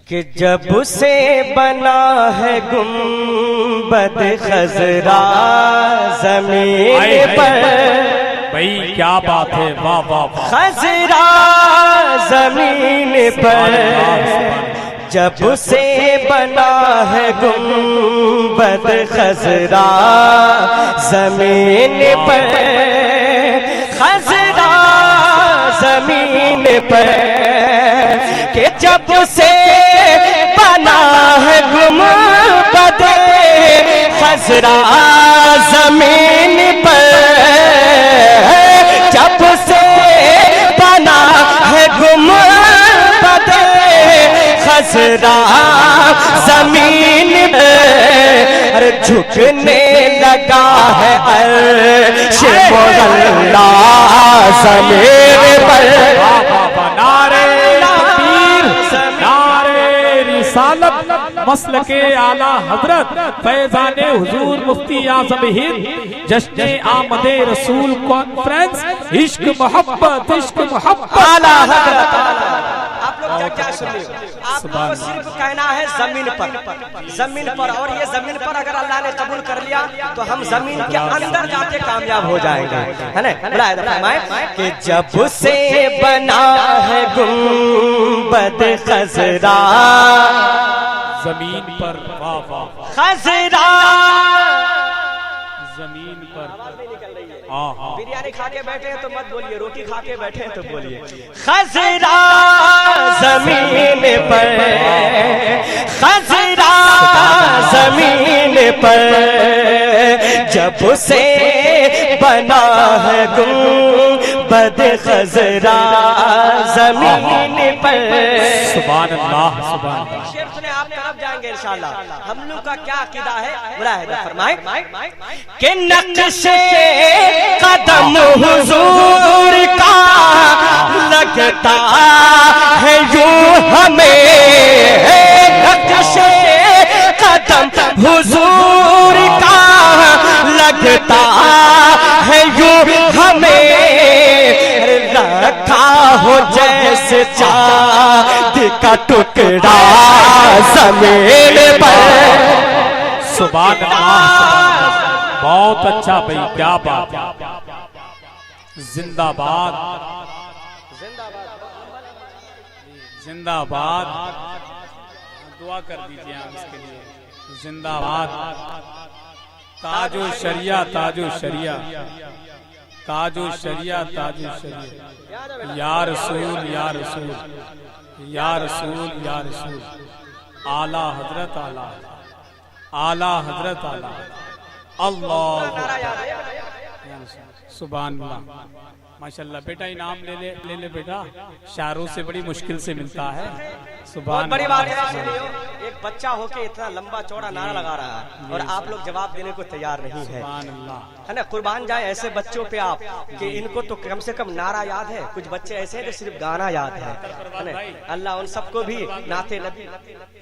کہ جب سے بنا ہے گنبد خضرا زمین پر، بھائی کیا بات ہے، واہ واہ، خضرا زمین پر جب سے بنا ہے گنبد خضرا زمین پر، خضرا زمین پر کہ جب سے بنا ہے گنبد خضرا زمین پر، جب سے بنا ہے گنبد خضرا زمین پر، جھکنے لگا ہے عرش مغلا زمین پر، نعرے تکبیر، نعرے رسالت، مسلک اعلیٰ حضرت فیضان حضور مفتی اعظم ہند، جشن آمد رسول کانفرنس، عشق محبت، عشق محبت، اعلیٰ حضرت۔ آپ لوگ کیا کیا سن رہے ہو؟ آپ کو صرف کہنا ہے زمین پر، زمین پر، اور یہ زمین پر اگر اللہ نے قبول کر لیا تو ہم زمین کے اندر جا کے کامیاب ہو جائیں گے، ہے نا؟ بلائے فرمائے کہ جب سے بنا ہے گنبد خضرا زمین پر، واہ واہ، خضرا زمین پر، بریانی کھا کے بیٹھے ہیں تو مت بولیے، روٹی کھا کے بیٹھے ہیں تو بولیے، خضرا زمین پر، خضرا زمین پر جب سے بنا ہے گنبد خضرا زمین پر۔ سبحان اللہ، سبحان اللہ۔ شعر سنے آپ طرف جائیں گے انشاءاللہ۔ ہم لوگ کا کیا عقیدہ ہے ملاحظہ فرمائیں کہ نقش قدم حضور کا لگتا ہے یوں ہمیں، نقش قدم حضور کا لگتا ہے یوں ہمیں، رکھا ہو جیسے چاند کا ٹکڑا زمین پر۔ سبحان اللہ، بہت اچھا بھائی، کیا بات، زندہ باد، زندہ باد، دعا کر دیجئے آپ اس کے لیے، زندہ باد، تاج و شریعہ، تاج و شریعہ، تاج و شریعہ، تاج و شریعہ، یا رسول، یا رسول، یا رسول، یا رسول، اعلیٰ حضرت، اعلیٰ اعلیٰ حضرت، اعلیٰ اللہ، سبحان اللہ، ماشاءاللہ۔ بیٹا انعام لے لے بیٹا، شاعروں سے بڑی مشکل سے ملتا ہے، سبحان بڑی اللہ۔ بات ہے، ایک بچہ ہو کے اتنا لمبا چوڑا نعرہ لگا رہا ہے اور آپ لوگ جواب دینے کو تیار نہیں ہے، سبحان اللہ، ہے نا؟ قربان جائے ایسے بچوں پہ آپ کہ ان کو تو کم سے کم نعرہ یاد ہے، کچھ بچے ایسے ہیں جو صرف گانا یاد ہے نا؟ اللہ ان سب کو بھی نعت نبی۔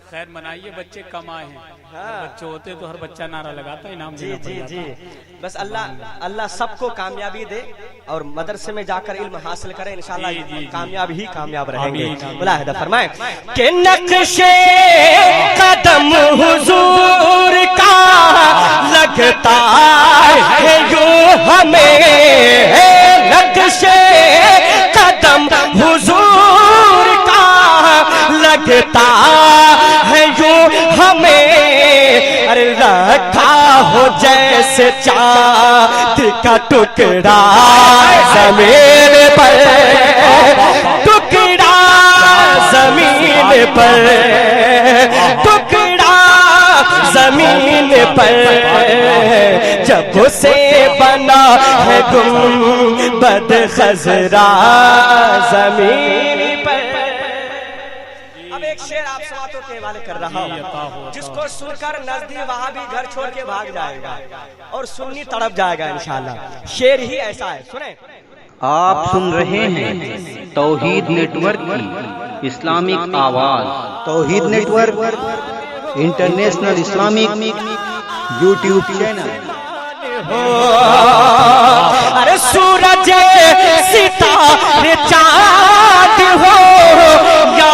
خیر منائیے، بچے کم آئے ہیں، بچے ہوتے تو ہر بچہ نعرہ لگاتا، انعام جی دینا جی پڑ جی، جاتا۔ بس اللہ سب کو کامیابی دے اور مدرسے میں جا کر علم حاصل کرے، انشاءاللہ کامیاب ہی کامیاب رہیں گے۔ ملاحظہ فرمائیں کہ نقش قدم حضور کا لگتا ہے یوں ہمیں، نقش قدم حضور کا لگتا ہے یوں ہمیں، ارے رکھا ہو جیسے چاند کا ٹکڑا زمین پر، ٹکڑا زمین پر، ٹکڑا زمین پر جب سے بنا ہے گنبد خضرا زمین پر۔ اب ایک شعر آپ سواتوں کے حوالے کر رہا ہوں جس کو سن کر نزدی وہاں بھی گھر چھوڑ کے بھاگ جائے گا اور سنی تڑپ جائے گا انشاءاللہ۔ شعر ہی ایسا ہے، سنیں۔ آپ سن رہے ہیں توحید نیٹ ورک کی اسلامک آواز، Tawheed network international Islamic YouTube channel. ارے سورج ستارے چاند ہو یا